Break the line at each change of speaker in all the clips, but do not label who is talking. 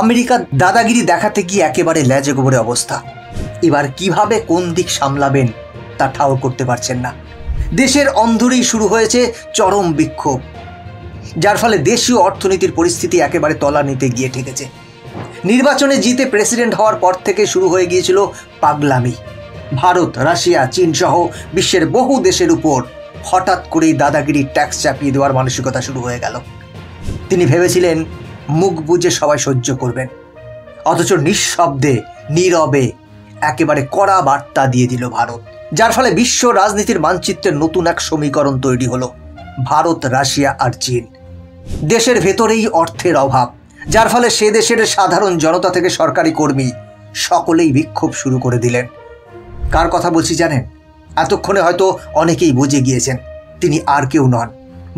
আমেরিকার দাদাগিরি দেখাতে গিয়ে একেবারে লেজে গোবরে অবস্থা। এবার কিভাবে কোন দিক সামলাবেন তা ঠাউর করতে পারছেন না। দেশের অন্দরেই শুরু হয়েছে চরম বিক্ষোভ, যার ফলে দেশীয় অর্থনীতির পরিস্থিতি একেবারে তলানিতে গিয়ে ঠেকেছে। নির্বাচনে জিতে প্রেসিডেন্ট হওয়ার পর থেকে শুরু হয়ে গিয়েছিল পাগলামি। ভারত, রাশিয়া, চীন সহ বিশ্বের বহু দেশের উপর হঠাৎ করেই দাদাগিরি ট্যাক্স চাপিয়ে দেওয়ার মানসিকতা শুরু হয়ে গেল। তিনি ভেবেছিলেন মুখ বুজে সবাই সহ্য করবেন, অথচ নিঃশব্দে নীরবে একেবারে কড়া বার্তা দিয়ে দিল ভারত, যার ফলে বিশ্ব রাজনীতির মানচিত্রের নতুন এক সমীকরণ তৈরি হলো। ভারত, রাশিয়া আর চীন। দেশের ভেতরেই অর্থের অভাব, যার ফলে সে দেশের সাধারণ জনতা থেকে সরকারি কর্মী সকলেই বিক্ষোভ শুরু করে দিলেন। কার কথা বলছি জানেন? এতক্ষণে হয়তো অনেকেই বুঝে গিয়েছেন, তিনি আর কেউ নন,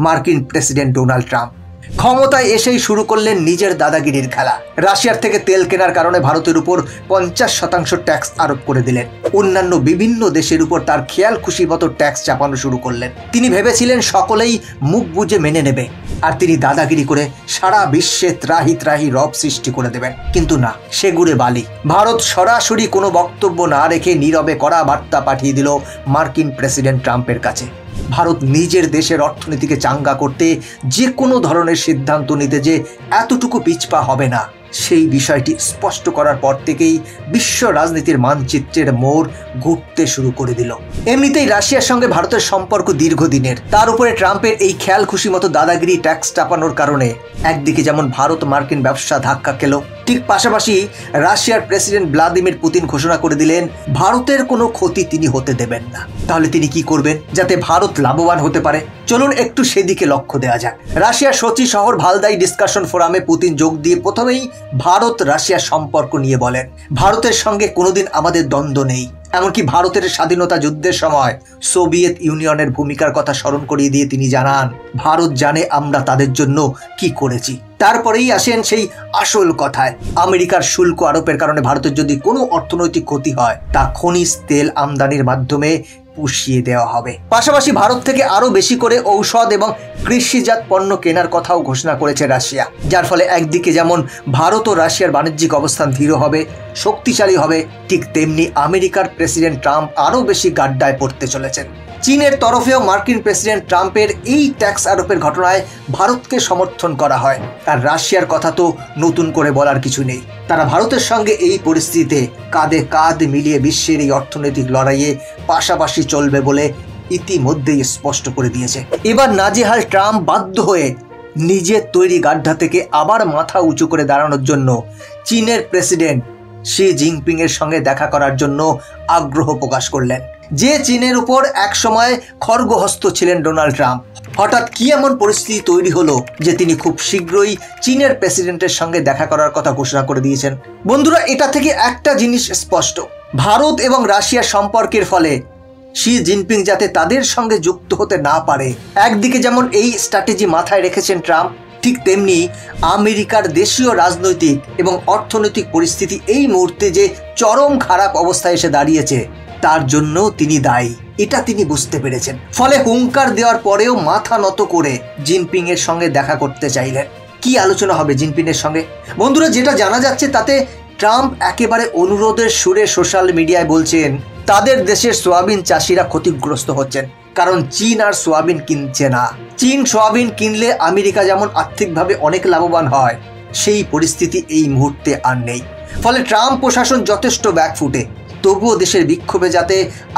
মার্কিন প্রেসিডেন্ট ডোনাল্ড ট্রাম্প। ক্ষমতায় এসেই শুরু করলেন নিজের দাদাগিরির খেলা। রাশিয়ার থেকে তেল কেনার কারণে ভারতের উপর 50% ট্যাক্স আরোপ করে দিলেন। অন্যান্য বিভিন্ন দেশের উপর তার খেয়াল খুশি মতো ট্যাক্স চাপানো শুরু করলেন। তিনি ভেবেছিলেন সকলেই মুখ বুজে মেনে নেবে, আর তিনি দাদাগিরি করে সারা বিশ্বে ত্রাহি ত্রাহি রব সৃষ্টি করে দেবেন। কিন্তু না, সে গুড়ে বালি। ভারত সরাসরি কোনো বক্তব্য না রেখে নীরবে কড়া বার্তা পাঠিয়ে দিল মার্কিন প্রেসিডেন্ট ট্রাম্পের কাছে। ভারত নিজের দেশের অর্থনীতিকে চাঙ্গা করতে যে কোনো ধরনের সিদ্ধান্ত নিতে যে এতটুকু পিছপা হবে না, সেই বিষয়টি স্পষ্ট করার পর থেকেই বিশ্ব রাজনীতির মানচিত্রের মোড় ঘুরতে শুরু করে দিল। এমনিতেই রাশিয়ার সঙ্গে ভারতের সম্পর্ক দীর্ঘদিনের, তার উপরে ট্রাম্পের এই খেয়াল খুশি মতো দাদাগিরি ট্যাক্স চাপানোর কারণে একদিকে যেমন ভারত মার্কিন ব্যবসা ধাক্কা খেল, ঠিক পাশাপাশি রাশিয়ার প্রেসিডেন্ট ভ্লাদিমির পুতিন ঘোষণা করে দিলেন ভারতের কোনো ক্ষতি তিনি হতে দেবেন না। তাহলে তিনি কি করবেন যাতে ভারত লাভবান হতে পারে? চলুন একটু সেদিকে লক্ষ্য দেওয়া যাক। রাশিয়ার সোচি শহর ভালদাই ডিসকাশন ফোরামে পুতিন যোগ দিয়ে প্রথমেই ভারত রাশিয়ার সম্পর্ক নিয়ে বলেন, ভারতের সঙ্গে কোনোদিন আমাদের দ্বন্দ্ব নেই। এমনকি ভারতের স্বাধীনতা যুদ্ধের সময় সোভিয়েত ইউনিয়নের ভূমিকার কথা স্মরণ করিয়ে দিয়ে তিনি জানান, ভারত জানে আমরা তাদের জন্য কি করেছি। তারপরেই আসেন সেই আসল কথায়। আমেরিকার শুল্ক আরোপের কারণে ভারতের যদি কোনো অর্থনৈতিক ক্ষতি হয়, তা খনিজ তেল আমদানির মাধ্যমে পুষিয়ে দেওয়া হবে। পাশাপাশি ভারত থেকে আরো বেশি করে ঔষধ এবং কৃষিজাত পণ্য কেনার কথাও ঘোষণা করেছে রাশিয়া, যার ফলে একদিকে যেমন ভারত ও রাশিয়ার বাণিজ্যিক অবস্থান দৃঢ় হবে, শক্তিশালী হবে, ঠিক তেমনি আমেরিকার প্রেসিডেন্ট ট্রাম্প আরো বেশি গাড্ডায় পড়তে চলেছেন। চীনের তরফেও মার্কিন প্রেসিডেন্ট ট্রাম্পের এই ট্যাক্স আরোপের ঘটনায় ভারতকে সমর্থন করা হয়। আর রাশিয়ার কথা তো নতুন করে বলার কিছু নেই। তারা ভারতের সঙ্গে এই পরিস্থিতিতে কাঁধে কাঁধ মিলিয়ে বিশ্বের এই অর্থনৈতিক লড়াইয়ে পাশাপাশি চলবে বলে ইতিমধ্যেই স্পষ্ট করে দিয়েছে। এবার নাজেহাল ট্রাম্প বাধ্য হয়ে নিজের তৈরি গাড্ডা থেকে আবার মাথা উঁচু করে দাঁড়ানোর জন্য চীনের প্রেসিডেন্ট শি জিনপিং এর সঙ্গে দেখা করার জন্য আগ্রহ প্রকাশ করলেন। যে চীনের উপর একসময় খড়গহস্ত ছিলেন ডোনাল্ড ট্রাম্প, হঠাৎ কি এমন পরিস্থিতি তৈরি হলো যে তিনি খুব শীঘ্রই চীনের প্রেসিডেন্টের সঙ্গে দেখা করার কথা ঘোষণা করে দিয়েছেন? বন্ধুরা, এটা থেকে একটা জিনিস স্পষ্ট, ভারত এবং রাশিয়ার সম্পর্কের ফলে শি জিনপিং যাতে তাদের সঙ্গে যুক্ত হতে না পারে, একদিকে যেমন এই স্ট্র্যাটেজি মাথায় রেখেছেন ট্রাম্প, ঠিক তেমনি আমেরিকার দেশীয় রাজনৈতিক এবং অর্থনৈতিক পরিস্থিতি এই মুহূর্তে যে চরম খারাপ অবস্থায় এসে দাঁড়িয়েছে, তার জন্য তিনি দায়ী, এটা তিনি বুঝতে পেরেছেন। ফলে হুঙ্কার দেওয়ার পরেও মাথা নত করে জিনপিং এর সঙ্গে দেখা করতে চাইলেন। কি আলোচনা হবে জিনপিং এর সঙ্গে? বন্ধুরা, যেটা জানা যাচ্ছে তাতে ট্রাম্প একেবারে অনুরোধের সুরে সোশ্যাল মিডিয়ায় বলছেন তাদের দেশের সোয়াবিন চাষিরা ক্ষতিগ্রস্ত হচ্ছেন, কারণ চীন আর সোয়াবিন কিনছে না। চীন সোয়াবিন কিনলে আমেরিকা যেমন আর্থিকভাবে অনেক লাভবান হয়, সেই পরিস্থিতি এই মুহূর্তে আর নেই। ফলে ট্রাম্প প্রশাসন যথেষ্ট ব্যাকফুটে। তবুও দেশের বিক্ষোভে যাতে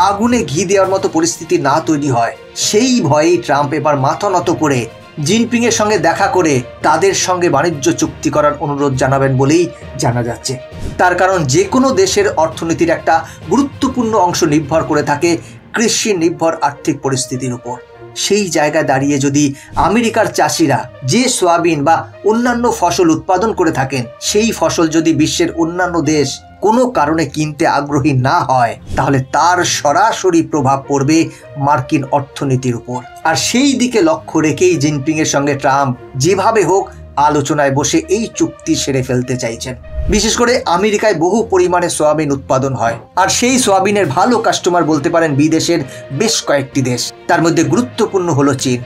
আগুনে ঘি দেওয়ার মতো পরিস্থিতি না তৈরি হয়, সেই ভয়েই ট্রাম্প এবার মাথা নত করে জিনপিং এর সঙ্গে দেখা করে তাদের সঙ্গে বাণিজ্য চুক্তি করার অনুরোধ জানাবেন বলেই জানা যাচ্ছে। তার কারণ যে কোনো দেশের অর্থনীতির একটা গুরুত্বপূর্ণ অংশ নির্ভর করে থাকে কৃষি নির্ভর আর্থিক পরিস্থিতির উপর। সেই জায়গায় দাঁড়িয়ে যদি আমেরিকার চাষিরা যে সোয়াবিন বা অন্যান্য ফসল উৎপাদন করে থাকেন, সেই ফসল যদি বিশ্বের অন্যান্য দেশ কোনো কারণে কিনতে আগ্রহী না হয়, তাহলে তার সরাসরি প্রভাব পড়বে মার্কিন অর্থনীতির উপর। আর সেই দিকে লক্ষ্য রেখেই জিনপিং এর সঙ্গে ট্রাম্প যেভাবে হোক আলোচনায় বসে এই চুক্তি সেরে ফেলতে চাইছেন। বিশেষ করে আমেরিকায় বহু পরিমাণে সোয়াবিন উৎপাদন হয়, আর সেই সোয়াবিনের ভালো কাস্টমার বলতে পারেন বিদেশের বেশ কয়েকটি দেশ, তার মধ্যে গুরুত্বপূর্ণ হলো চীন।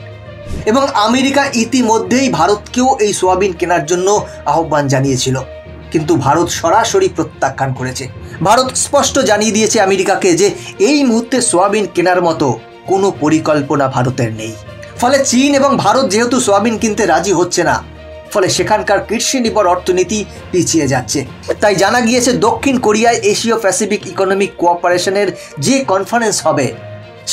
এবং আমেরিকা ইতিমধ্যেই ভারতকেও এই সোয়াবিন কেনার জন্য আহ্বান জানিয়েছিল, কিন্তু ভারত সরাসরি প্রত্যাখ্যান করেছে। ভারত স্পষ্ট জানিয়ে দিয়েছে আমেরিকাকে যে এই মুহূর্তে সোয়াবিন কেনার মতো কোনো পরিকল্পনা ভারতের নেই। ফলে চীন এবং ভারত যেহেতু সোয়াবিন কিনতে রাজি হচ্ছে না, ফলে সেখানকার কৃষি নির্ভর অর্থনীতি পিছিয়ে যাচ্ছে। তাই জানা গিয়েছে দক্ষিণ কোরিয়ায় এশিয়া প্যাসিফিক ইকোনমিক কোঅপারেশনের যে কনফারেন্স হবে,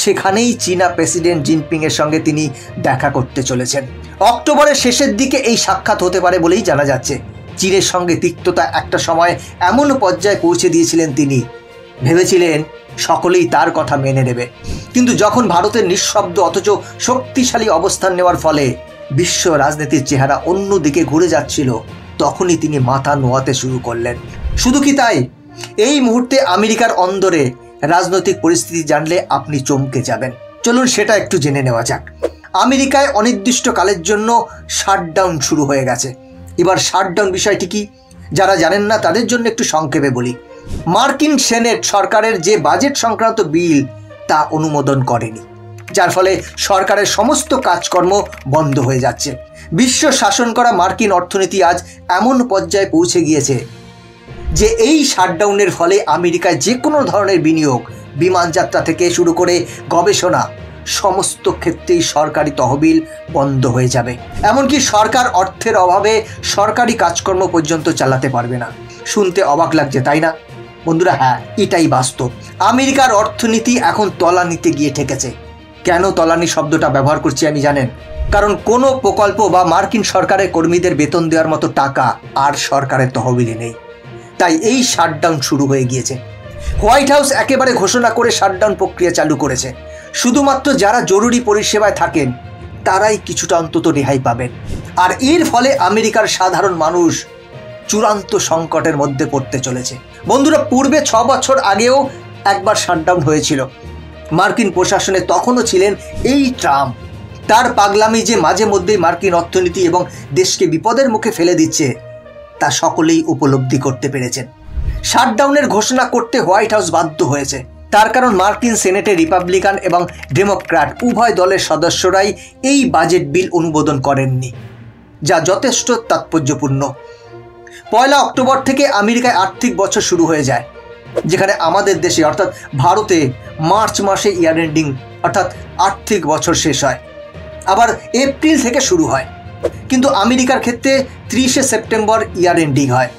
সেখানেই চীনা প্রেসিডেন্ট জিনপিং এর সঙ্গে তিনি দেখা করতে চলেছেন। অক্টোবরের শেষের দিকে এই সাক্ষাৎ হতে পারে বলেই জানা যাচ্ছে। চীনের সঙ্গে তিক্ততা একটা সময় এমন পর্যায়ে পৌঁছে দিয়েছিলেন তিনি, ভেবেছিলেন সকলেই তার কথা মেনে নেবে। কিন্তু যখন ভারতের নিঃশব্দ অথচ শক্তিশালী অবস্থান নেওয়ার ফলে বিশ্ব রাজনীতির চেহারা অন্যদিকে ঘুরে যাচ্ছিল, তখনই তিনি মাথা নোয়াতে শুরু করলেন। শুধু কি তাই, এই মুহূর্তে আমেরিকার অন্দরে রাজনৈতিক পরিস্থিতি জানলে আপনি চমকে যাবেন। চলুন সেটা একটু জেনে নেওয়া যাক। আমেরিকায় অনির্দিষ্টকালের জন্য শাটডাউন শুরু হয়ে গেছে। এবার শাটডাউন বিষয়টি কি, যারা জানেন না তাদের জন্য একটু সংক্ষেপে বলি। মার্কিন সেনেট সরকারের যে বাজেট সংক্রান্ত বিল তা অনুমোদন করেনি, যার ফলে সরকারের সমস্ত কাজকর্ম বন্ধ হয়ে যাচ্ছে। বিশ্ব শাসন করা মার্কিন অর্থনীতি আজ এমন পর্যায়ে পৌঁছে গিয়েছে যে এই শাটডাউনের ফলে আমেরিকায় যে কোনো ধরনের বিনিয়োগ, বিমান যাত্রা থেকে শুরু করে গবেষণা, সমস্ত ক্ষেত্রেই সরকারি তহবিল বন্ধ হয়ে যাবে। এমনকি সরকার অর্থের অভাবে সরকারি কাজকর্ম পর্যন্ত চালাতে পারবে না। শুনতে অবাক লাগছে, তাই না বন্ধুরা? হ্যাঁ, এটাই বাস্তব। আমেরিকার অর্থনীতি এখন তলানিতে গিয়ে ঠেকেছে। কেন তলানি শব্দটা ব্যবহার করছি আমি জানেন? কারণ কোনো প্রকল্প বা মার্কিন সরকারের কর্মীদের বেতন দেওয়ার মতো টাকা আর সরকারের তহবিলে নেই। তাই এই শাটডাউন শুরু হয়ে গিয়েছে। হোয়াইট হাউস একেবারে ঘোষণা করে শাটডাউন প্রক্রিয়া চালু করেছে। শুধুমাত্র যারা জরুরি পরিষেবায় থাকেন তারাই কিছুটা অন্তত রেহাই পাবেন। আর এর ফলে আমেরিকার সাধারণ মানুষ চূড়ান্ত সংকটের মধ্যে পড়তে চলেছে। বন্ধুরা, পূর্বে 6 বছর আগেও একবার শাটডাউন হয়েছিল। মার্কিন প্রশাসনে তখনও ছিলেন এই ট্রাম্প। তার পাগলামি যে মাঝে মধ্যেই মার্কিন অর্থনীতি এবং দেশকে বিপদের মুখে ফেলে দিচ্ছে, তা সকলেই উপলব্ধি করতে পেরেছেন। শাটডাউনের ঘোষণা করতে হোয়াইট হাউস বাধ্য হয়েছে। তার কারণ মার্কিন সেনেটে রিপাবলিকান এবং ডেমোক্র্যাট উভয় দলের সদস্যরাই এই বাজেট বিল অনুমোদন করেননি, যা যথেষ্ট তাৎপর্যপূর্ণ। 1 অক্টোবর থেকে আমেরিকায় আর্থিক বছর শুরু হয়ে যায়, যেখানে আমাদের দেশে অর্থাৎ ভারতে মার্চ মাসে ইয়ার এন্ডিং অর্থাৎ আর্থিক বছর শেষ হয়, আবার এপ্রিল থেকে শুরু হয়। কিন্তু আমেরিকার ক্ষেত্রে 30শে সেপ্টেম্বর ইয়ার এন্ডিং হয়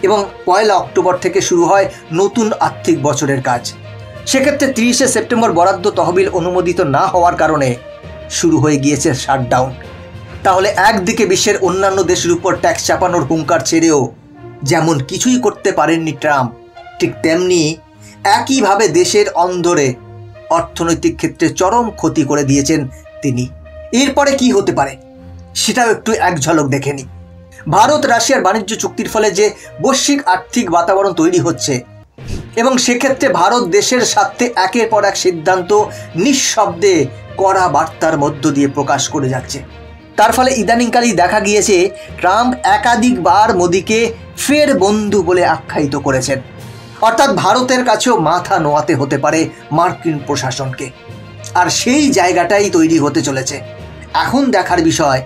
এবং 1 অক্টোবর থেকে শুরু হয় নতুন আর্থিক বছরের কাজ। সেক্ষেত্রে 30শে সেপ্টেম্বর বরাদ্দ তহবিল অনুমোদিত না হওয়ার কারণে শুরু হয়ে গিয়েছে শাটডাউন। তাহলে একদিকে বিশ্বের অন্যান্য দেশের উপর ট্যাক্স চাপানোর হুঙ্কার ছেড়েও যেমন কিছুই করতে পারেননি ট্রাম্প, ঠিক তেমনি একইভাবে দেশের অন্দরে অর্থনৈতিক ক্ষেত্রে চরম ক্ষতি করে দিয়েছেন তিনি। এরপরে কি হতে পারে সেটাও একটু এক ঝলক দেখে নিই। ভারত রাশিয়ার বাণিজ্য চুক্তির ফলে যে বৈশ্বিক আর্থিক বাতাবরণ তৈরি হচ্ছে এবং সেক্ষেত্রে ভারত দেশের স্বার্থে একের পর এক সিদ্ধান্ত নিঃশব্দে কড়া বার্তার মধ্য দিয়ে প্রকাশ করে যাচ্ছে। তার ফলে ইদানিংকালেই দেখা গিয়েছে ট্রাম্প একাধিকবার মোদিকে ফের বন্ধু বলে আখ্যায়িত করেছেন। অর্থাৎ ভারতের কাছেও মাথা নোয়াতে হতে পারে মার্কিন প্রশাসনকে। আর সেই জায়গাটাই তৈরি হতে চলেছে। এখন দেখার বিষয়,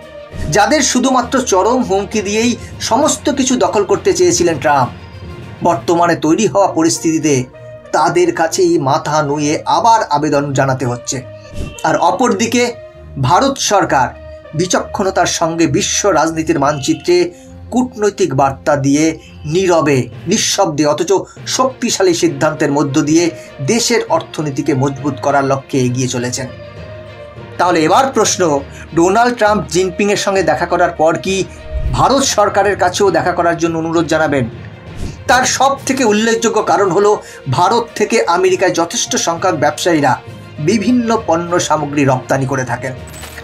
যাদের শুধুমাত্র চরম হুমকি দিয়েই সমস্ত কিছু দখল করতে চেয়েছিলেন ট্রাম্প, বর্তমানে তৈরি হওয়া পরিস্থিতিতে তাদের কাছেই মাথা নুয়ে আবার আবেদন জানাতে হচ্ছে। আর অপরদিকে ভারত সরকার বিচক্ষণতার সঙ্গে বিশ্ব রাজনীতির মানচিত্রে কূটনৈতিক বার্তা দিয়ে নীরবে নিঃশব্দে অথচ শক্তিশালী সিদ্ধান্তের মধ্য দিয়ে দেশের অর্থনীতিকে মজবুত করার লক্ষ্যে এগিয়ে চলেছেন। তাহলে এবার প্রশ্ন, ডোনাল্ড ট্রাম্প জিনপিংয়ের সঙ্গে দেখা করার পর কি ভারত সরকারের কাছেও দেখা করার জন্য অনুরোধ জানাবেন? তার সব থেকে উল্লেখযোগ্য কারণ হলো ভারত থেকে আমেরিকায় যথেষ্ট সংখ্যক ব্যবসায়ীরা বিভিন্ন পণ্য সামগ্রী রপ্তানি করে থাকেন।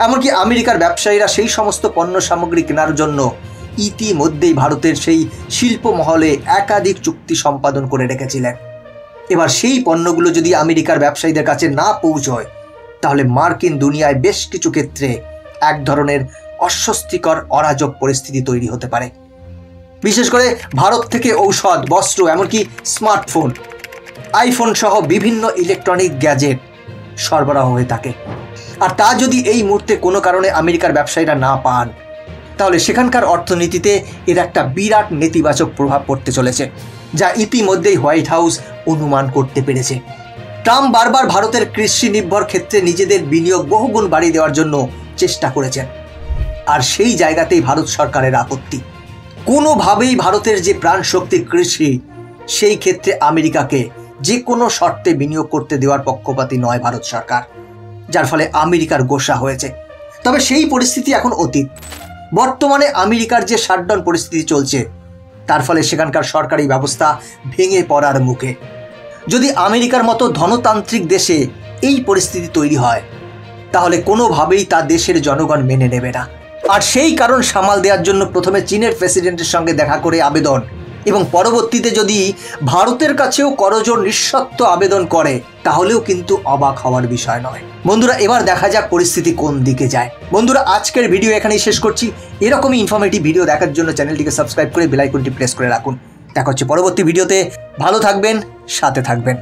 এমনকি আমেরিকার ব্যবসায়ীরা সেই সমস্ত পণ্য সামগ্রী কেনার জন্য ইতিমধ্যেই ভারতের সেই শিল্প মহলে একাধিক চুক্তি সম্পাদন করে রেখেছিলেন। এবার সেই পণ্যগুলো যদি আমেরিকার ব্যবসায়ীদের কাছে না পৌঁছয়, তাহলে মার্কিন দুনিয়ায় বেশ কিছু ক্ষেত্রে এক ধরনের অস্বস্তিকর অরাজক পরিস্থিতি তৈরি হতে পারে। বিশেষ করে ভারত থেকে ঔষধ, বস্ত্র, এমনকি স্মার্টফোন, আইফোন সহ বিভিন্ন ইলেকট্রনিক গ্যাজেট সরবরাহ হয়ে থাকে। আর তা যদি এই মুহূর্তে কোনো কারণে আমেরিকার ব্যবসায়ীরা না পান, তাহলে সেখানকার অর্থনীতিতে এর একটা বিরাট নেতিবাচক প্রভাব পড়তে চলেছে, যা ইতিমধ্যেই হোয়াইট হাউস অনুমান করতে পেরেছে। ট্রাম্প বারবার ভারতের কৃষি নির্ভর ক্ষেত্রে নিজেদের বিনিয়োগ বহুগুণ বাড়িয়ে দেওয়ার জন্য চেষ্টা করেছেন, আর সেই জায়গাতেই ভারত সরকারের আপত্তি। কোনোভাবেই ভারতের যে প্রাণ শক্তি কৃষি, সেই ক্ষেত্রে আমেরিকাকে যে কোনো শর্তে বিনিয়োগ করতে দেওয়ার পক্ষপাতী নয় ভারত সরকার, যার ফলে আমেরিকার গোসা হয়েছে। তবে সেই পরিস্থিতি এখন অতীত। বর্তমানে আমেরিকার যে শাটডাউন পরিস্থিতি চলছে, তার ফলে সেখানকার সরকারি ব্যবস্থা ভেঙে পড়ার মুখে। যদি আমেরিকার মতো ধনতান্ত্রিক দেশে এই পরিস্থিতি তৈরি হয়, তাহলে কোনোভাবেই তা দেশের জনগণ মেনে নেবে না। আর সেই কারণ সামাল দেওয়ার জন্য প্রথমে চীনের প্রেসিডেন্টের সঙ্গে দেখা করে আবেদন, এবং পরবর্তীতে যদি ভারতের কাছেও করজোড় নিঃশর্ত আবেদন করে, তাহলেও কিন্তু অবাক হওয়ার বিষয় নয়। বন্ধুরা, এবার দেখা যাক পরিস্থিতি কোন দিকে যায়। বন্ধুরা, আজকের ভিডিও এখানেই শেষ করছি। এরকমই ইনফরমেটিভ ভিডিও দেখার জন্য চ্যানেলটিকে সাবস্ক্রাইব করে বেল আইকনটি প্রেস করে রাখুন। দেখা হচ্ছে পরবর্তী ভিডিওতে। ভালো থাকবেন, সাথে থাকবেন।